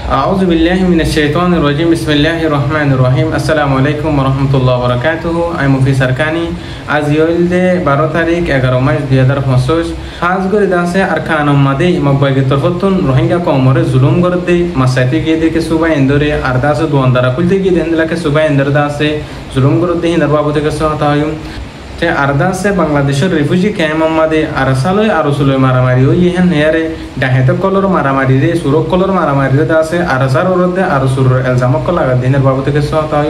أعوذ بالله من الشيطان الرجيم بسم الله الرحمن الرحيم السلام عليكم ورحمة الله وبركاته أي مفيد سركاني از يولد 12 تاریخ 11 مارس 2025 आज করে দাসে আরকানুম মাদে মগবাগে তরফতুন রোহিঙ্গা কওমরে জুলুম করতে মাসাইতে গিয়ে দেখে সুবা ইন্দরে আর দাসে দুয়ান্দারা খুলতে গিয়ে দেনলাকে সুবা ইন্দর দাসে জুলুম করতে হিন্দর বাবু থেকে সহায়তা te ardase Bangladeshor refugee camp amade arsaloi arusuloi maramari o yehen here dahete kolor maramari re surok kolor maramari re dase arsar orode arusur elzamo kolaga diner babu থেকে সহায়তা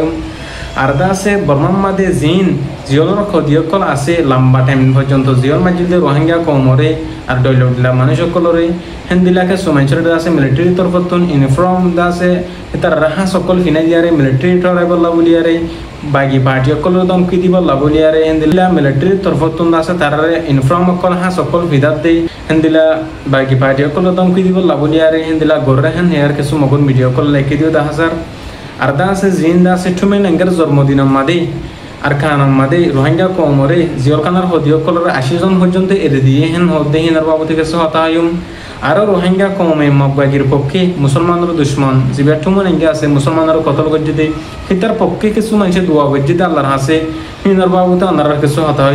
আরদাসে বর্মান মাদে জিন জিওলর খদিয়কল আছে লম্বা টাইম পর্যন্ত জিওল মাজিদে রোহিঙ্গা কওমরে আর ডয়লডিলা মানুষ সকলরে হেন্দিলাকে সুমাইছর দাসে মিলিটারি তরফতুন ইউনিফর্ম দাসে এতার রাহা সকল ফিনাইয়ারে মিলিটারি টরাইবল্লা বলিয়ারে বাগি পার্টি সকল দমকি দিবল্লা বলিয়ারে হেন্দিলা মিলিটারি তরফতুন দাসে তারারে ইউনিফর্ম সকল হা সকল ফিদাত দেই হেন্দিলা বাগি পার্টি সকল দমকি দিবল্লা বলিয়ারে হেন্দিলা গররে হেন হেয়ার কিছু মগন ভিডিও কল লেখি দিও 10000 আরদাসে জিন্দাসে টুমেন এঙ্গার জন্মদিনম মাদে আরকানুম মাদে রোহিঙ্গা কওমরে জিওরকানার হদিয়কলর 80 জন পর্যন্ত এরে দিয়ে হেন হদে হিনার বাবু থেকে সহায়তা আর রোহিঙ্গা কওমে মগবাগির পক্ষে মুসলমানের দুশমন জিবা টুমেন এঙ্গা আছে মুসলমানের কতল গজ্জিতে হিতার পক্ষে কিছু মানুষ দোয়া গজ্জিতে আল্লাহর হাসে হিনার বাবুতে আনার কিছু সহায়তা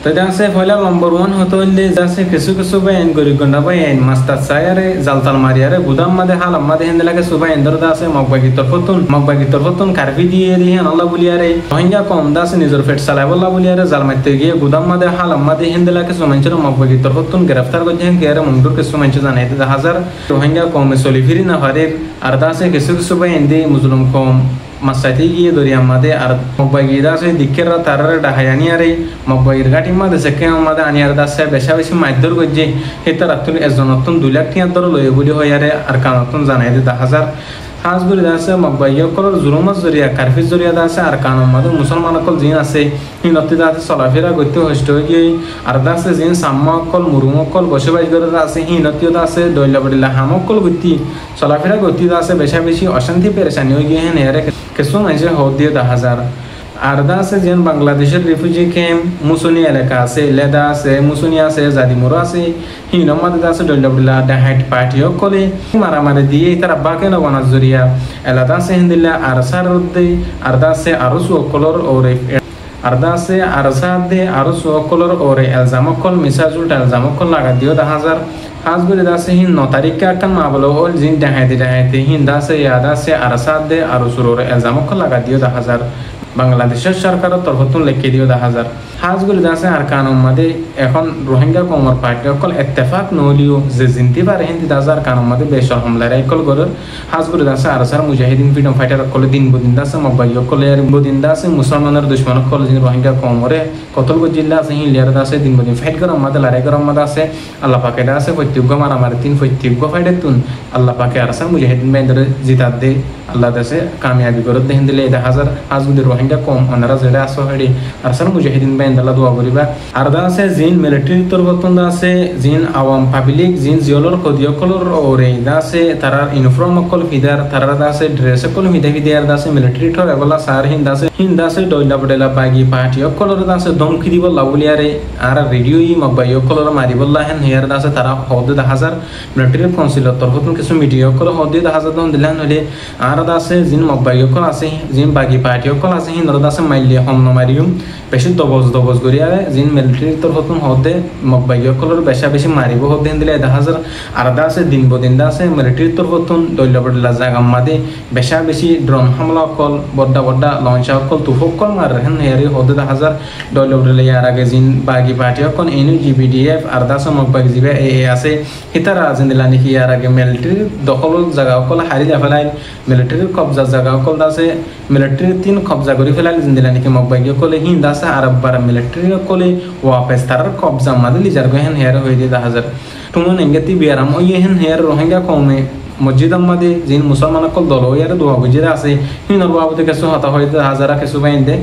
তদাসে ফয়লা নম্বর 1 হতো হইলে যাসে কিছু বাইন গরি গন্ডা বাইন মাস্তার সায়ারে জালতাল মারিয়ারে গুদাম মাদে হাল আমাদে হেন্দলাকে সুবাই এন্দর দাসে মগবাগি তরফতুন কারবি দিয়ে দিহেন আল্লাহ বলিয়ারে রোহিঙ্গা কম দাসে নিজর ফেট সালাইবল্লাহ বলিয়ারে জালমাইতে গিয়ে গুদাম মাদে হাল আমাদে হেন্দলাকে সুমাইছর মগবাগি তরফতুন গ্রেফতার করছেন কেরে মংদুরকে সুমাইছ জানাইতে 1000 রোহিঙ্গা কমে সলিফিরি না হারের আর দাসে কিছু বাইন দে মুসলিম কম মাসাইতে গিয়ে দরিয়া মাদে আর মগবাগি দাসে দিকের তারারে ডাহায়ানিয়ারে মগবাগির গাটি মাদে সেকে মাদে আনিয়ার দাসে বেশি মাইদর গজ্জে হেতার আতুন এজনতুন 2 লাখ টাকা দর লয়ে বলি হয়ারে আর কানতুন জানাই দে 10000 হাজগুরি দাসে মগবাগি কলর জুরুমাস জরিয়া কারফিস জরিয়া দাসে আর কানুম মাদে মুসলমান কল জিন আছে হিনতি দাসে চলাফেরা গতি হষ্ট গিয়ে আর দাসে জিন সাম্মাকল মুরুমকল বসবাস করে দাসে হিনতি দাসে দইলা বড়িলা হামকল গতি চলাফেরা গতি দাসে বেশি অশান্তি পেরেশানি হয়ে গিয়ে হেন এরে কিছু মানুষের হদ দিয়ে 10000 আরদাসে যেন বাংলাদেশের রিফিউজি ক্যাম্প মুসুনি এলাকা আছে লেদা আছে মুসুনি আছে জাদিমুরো আছে হিনমাদ আছে ডলডবলা ডাহাইট পার্টিও কলে মারামারি দিয়ে তারা বাকে নবানাজ জরিয়া এলাদা আছে হিন্দিলা আরসার দে আরদাসে আরসু কলর ওরে আরদাসে আরসাদে আরসু কলর ওরে এলজামকল মিসাজুল এলজামকল লাগা দিও 10000 হাজগুরি দাসে হিন 9 তারিখে আকান মাবলো হল জিন ডাহাইতে হিন দাসে ইয়াদাসে আরসাদে আরসুর ওরে এলজামকল লাগা দিও 10000 বাংলাদেশের সরকারের তরফতুন লেখে দিও 10000 হাজগুলি দাসে আর কানুম মাদে এখন রোহিঙ্গা কমর পার্টি অকল ইত্তেফাক নলিও যে জিনতি পারে হিন্দি দাসার কানুম মাদে বেশর হামলার একল গরর হাজগুলি দাসে আরসার মুজাহিদিন ফ্রিডম ফাইটার অকল দিন বদিন দাসে মবাই অকল এর বদিন দাসে মুসলমানের দুশমন অকল জিন রোহিঙ্গা কমরে কতল জিল্লা আছে হিন লিয়ার দাসে দিন বদিন ফাইট গরম মাদে লড়াই গরম মাদে আছে আল্লাহ পাকে দাসে প্রত্যেক মারামার তিন প্রত্যেক ফাইটেতুন আল্লাহ পাকে আরসার মুজাহিদিন বেন্দরে জিতাত দে আল্লাহ দাসে কামিয়াবি করে দেন দিলে 10000 হাজগুলি রোহিঙ্গা কম অনারা জেলা আসো হেডি আরসার মুজাহিদিন বেন্দলা দোয়া করিবা আর দাসে জিন মিলিটারি তরফতুন দাসে জিন আওয়াম পাবলিক জিন জিওলর কদিয়কলর ওরে দাসে তারা ইউনিফর্ম কল ফিদার তারা দাসে ড্রেস কল ফিদার দাসে মিলিটারি টর এবলা সার হিন দাসে ডয়লা বডেলা বাগি পার্টি কলর দাসে দমকি দিব লাউলিয়ারে আর রেডিও ই মবাই কলর মারিবল্লা হেন হেয়ার দাসে তারা হদ 10000 মিলিটারি কাউন্সিলর তরফতুন কিছু মিডিয়া কল হদ 10000 দন দিলান হলে আর দাসে জিন মবাই কল আছে জিন বাগি পার্টি কল আছে হিন দাসে মাইলে হম মারিয়ম বেশি দবজ গরিয়া জিন মিলিটারি তরফতুন হদে মগবাই কলর বেশি মারিব হদে দিলে 10000 আর দাসে দিন বদিন দাসে মিলিটারি তরফতুন দইলা বডলা জাগাম মাদে বেশি ড্রোন হামলা কল বড় লঞ্চ কল তুফক কল মার হেন হেরি হদে 10000 দইলা বডলা ইয়ার আগে জিন বাগি পার্টি কল এনজিবিডিএফ আর দাসে মগবাই জিবে এ আছে হিতারা জিন দিলা নাকি ইয়ার আগে মিলিটারি দখল জায়গা কল হারি যা ফেলাই মিলিটারি কবজা জায়গা কল দাসে মিলিটারি 3 কবজা করি ফেলাই জিন দিলা নাকি মগবাই কল হিন দাসে আরব বার মিলিটারি কলে ওয়াপস তার কবজা মাদলি জার গহেন হেয়ার হয়ে দিয়ে 10000 তুমন এঙ্গতি বিয়ারাম ওই হেন হেয়ার রোহিঙ্গা কমে মসজিদ আমাদে জিন মুসলমান কল দল ইয়ার দোয়া বুঝিরা আছে হিনর বাবু থেকে সহায়তা হয়ে 1000 কিছু বাইন দে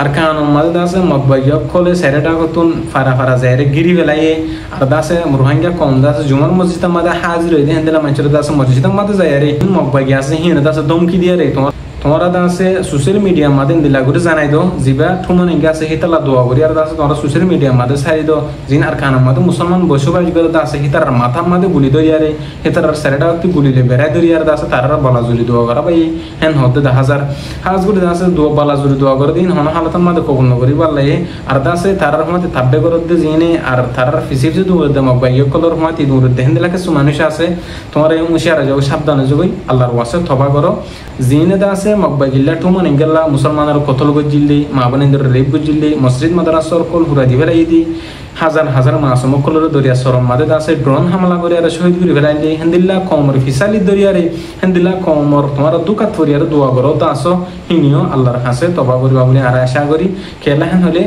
আর কানুম মাদে দাসে মগবাই কলে সেরেটা কতুন ফারা জায়রে গিরি বেলায়ে আর দাসে রোহিঙ্গা কম দাসে জুমার মসজিদ আমাদে হাজির হয়ে দেন দিলা মানুষের দাসে মসজিদ আমাদে জায়রে মগবাই আছে হিন দাসে দমকি দিয়ে রে তোমার তোমরা দাসে সোশ্যাল মিডিয়া মাধ্যম দিলা করে জানাই দো জিবা ঠুমন ইঙ্গা আছে হিতালা দোয়া করি আর দাসে তোমরা সোশ্যাল মিডিয়া মাধ্যম সারি দো জিন আর কানার মাধ্যম মুসলমান বসবাস করে দাসে হিতার মাথার মাঝে গুলি দরিয়ারে হিতার সারেটা একটু গুলিলে বেড়াই দরিয়ার দাসে তারা বলা জুলি দোয়া করা ভাই হ্যান হতে 10,000 হাজ গুলি দাসে দোয়া বলা জুলি দোয়া করে দিন হন হালতার মাঝে কবুল নগরি বললাই আর দাসে তারার মধ্যে তাব্বে করে দে জিনে আর তারার ফিসিফ যে দূর দে মক ভাই কলর মধ্যে দূর দে হেন দিলাকে সু মানুষ আছে তোমরা এই মুশিয়ারা যাও সাবধানে যাও আল্লাহর ওয়াসে তওবা করো জিনে দাসে মক ভাই গিল্লা ঠুমন ইঙ্গেল্লা মুসলমানের কতল গজিল্লি মা বোনেদের রেপ গজিল্লি মসজিদ মাদ্রাসার কল হুরা দিবে রাইদি হাজার হাজার মাসুম কলর দরিয়া সরম মাদে দাসে ড্রোন হামলা করে আর শহীদ করে ফেলাইলি হেন্দিল্লা কমর ফিসালি দরিয়ারে হেন্দিল্লা কমর তোমার দুকাত ফরিয়ার দোয়া করো দাসো হিনিও আল্লাহর কাছে তওবা করিবা বলে আর আশা করি কেলা হেন হলে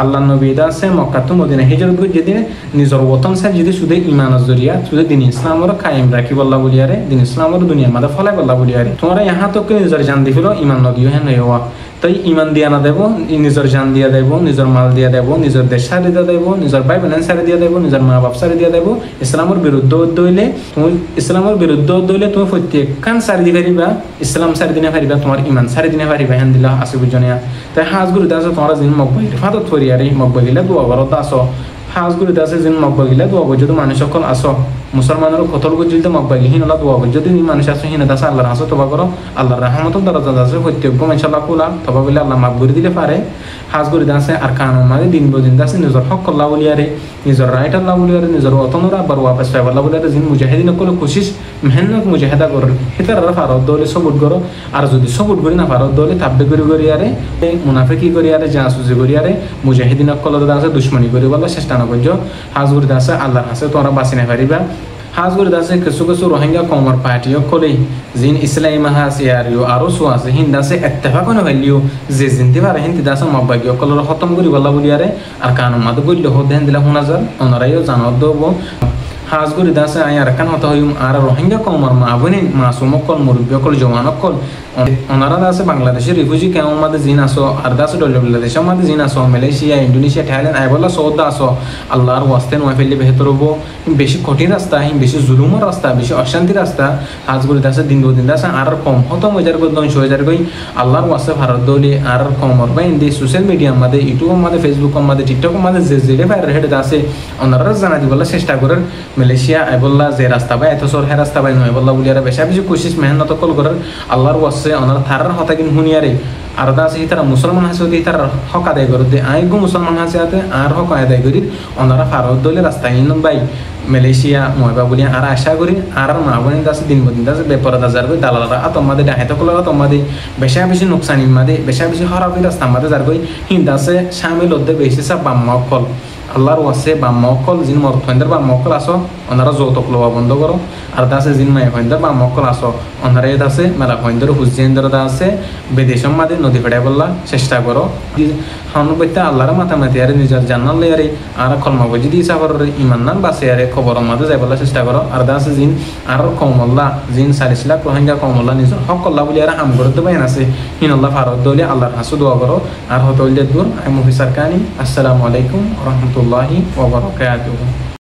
আল্লাহ নবী দাসে মক্কা তো মদিনা হিজরত করে যদি নিজের ওতন সাই যদি শুধু ইমানের জরিয়া শুধু দিন ইসলামর কায়েম রাখি বল্লা বলিয়ারে দিন ইসলামর দুনিয়ার মাঝে ফলাই বল্লা বলিয়ারে তোমরা ইহা তো নিজের জান দিছিল ইমান নদীও হেন হওয়া তাই ইমান দিয়া না দেব নিজের জান দিয়া দেব নিজের মাল দিয়া দেব নিজের দেশ সারি দিয়া দেব নিজের ভাই বোন সারি দিয়া দেব নিজের মা বাপ সারি দিয়া দেব ইসলামের বিরুদ্ধ হইলে তুমি ইসলামের বিরুদ্ধ হইলে তুমি প্রত্যেক কান সারি দিয়ে পারিবা ইসলাম সারি দিনে পারিবা তোমার ইমান সারি দিনে পারিবা হেন দিলা আসি বুঝনিয়া তাই হাজ গুরু দাস তোমরা জিন মকবাই ফাদত ফরিয়ারে মকবাই গিলা দোয়া করো দাস হাজ গুরু দাস জিন মকবাই গিলা দোয়া করো যদি মানুষ সকল আসো মুসলমানের কতল গজিলতে মকবাই হিন আল্লাহ দোয়া করো যদি মানুষ আসো হিন দাস আল্লাহর হাসো তওবা করো আল্লাহর রহমতের দরজা আছে প্রত্যেক ইনশাআল্লাহ কুলা তওবা করলে আল্লাহ মাফ করে দিলে পারে হাজ গুরু দাসে আর কানুন মানে দিন বদিন দাসে নিজের হক আল্লাহ বলিয়ারে নিজের রাইট আল্লাহ বলিয়ারে নিজের অতনরা আবার ওয়াপস পাইব আল্লাহ বলিয়ারে জিন মুজাহিদিন কল কোশিশ মেহনত মুজাহিদা করো হিতার ফারত দলে সবুট করো আর যদি সবুট করি না ফারত দলে তাব্বে করি করিয়ারে মুনাফিকি করিয়ারে জাসুজি করিয়ারে মুজাহিদিন কল দাসে দুশমনি করি বলা চেষ্টা না করছো হাজ গুরু দাসে আল্লাহর কাছে তোমরা বাঁচি না পারিবা হাজ গুরু দাসে কিছু কিছু রোহিঙ্গা কমর পার্টিও কলেই জিন ইসলামী মাহাসিয়ারিও আরো সো আছে হিন দাসে ইত্তেফাক না হইলিও যে জিনতে পারে হিন দাসে মবাগিও কলর খতম করি বলা বলিয়ারে আর কানুন মাদ গইল হদেন দিলা হুনাজার অনরাইও জানো দব হাজ গুরু দাসে আই আর কান হতা হইম আর রোহিঙ্গা কমর মা বনি মাসুম কল মুরব্বি কল জওয়ান কল ওনারা দাসে বাংলাদেশের রিফিউজি কেমন মাদে জিন আসো আর দাসে বাংলাদেশের মাদে জিন আসো মালয়েশিয়া ইন্দোনেশিয়া থাইল্যান্ড আইবলা সৌদা আসো আল্লাহর ওয়াস্তে নয় ফেললে বেহতর হবো বেশি কঠিন রাস্তা বেশি জুলুমের রাস্তা বেশি অশান্তির রাস্তা হাজ গুরু দাসে দিন দিন দাসে আর কম হতো মজার করে 9,000 গই আল্লাহর ওয়াস্তে ভারত দলি আর কমর বা ইন্দি সোশ্যাল মিডিয়ার মাদে ইউটিউবের মাদে ফেসবুকের মাদে টিকটকের মাদে যে যে ভাইরাল হেডে দাসে ওনারা জানা দিবলা চেষ্টা করেন মালয়েশিয়া আইবলা যে রাস্তা বা এত সর হে রাস্তা বাই নয় বল্লা বলিয়ারা বেশি বেশি কোশিশ মেহনত কল করেন আল্লাহর ওয়াস্তে ওনারা থারার হতা কিন হুনিয়ারে আর দাসে তারা মুসলমান হাসে তারা হক আদায় করে দে আইগো মুসলমান হাসে আতে আর হক আদায় করি ওনারা ভারত দলে রাস্তা ইন বাই মালয়েশিয়া ময়বা বলি আর আশা করি আর মা বোনের দাসে দিন বদিন দাসে বেপর দাজার কই দালালরা তোমাদের ডাহেত কলরা তোমাদের বেশা বেশি নুকসানি মাদে বেশা বেশি খারাপি রাস্তা মাদে যার কই হিন দাসে শামিল হতে বেশি সব বাম্মকল আল্লাহর ওয়াসে বাম্মকল জিন মরথেন্দার বাম্মকল আসো ওনারা যৌতুক লওয়া বন্ধ করো আর দাসে জিন মাই হইন্দার বাম্মকল আসো ওনারা এ দাসে মেলা হইন্দার হুজেন্দার দাসে বিদেশম মাদে নদী ফেড়াই বললা চেষ্টা করো হনুবৈত্যা আল্লাহর মাতামাতি আরে নিজের জান্নাল লইয়ারে আর কলমা বজি দিয়ে সাফর ইমান নান বাসে আরে খবর মাদে যাই বলা চেষ্টা করো আর দাসে জিন আর কমল্লা জিন 40 লাখ রোহিঙ্গা কমল্লা নিজের হক আল্লাহ বলি আর হাম করতে বাইন আছে হিন আল্লাহ ফারত দলে আল্লাহর হাসু দোয়া করো আর হতল দূর আই মুফি সারকানি আসসালামু আলাইকুম ওয়া রাহমাতুল্লাহি ওয়া বারাকাতুহু।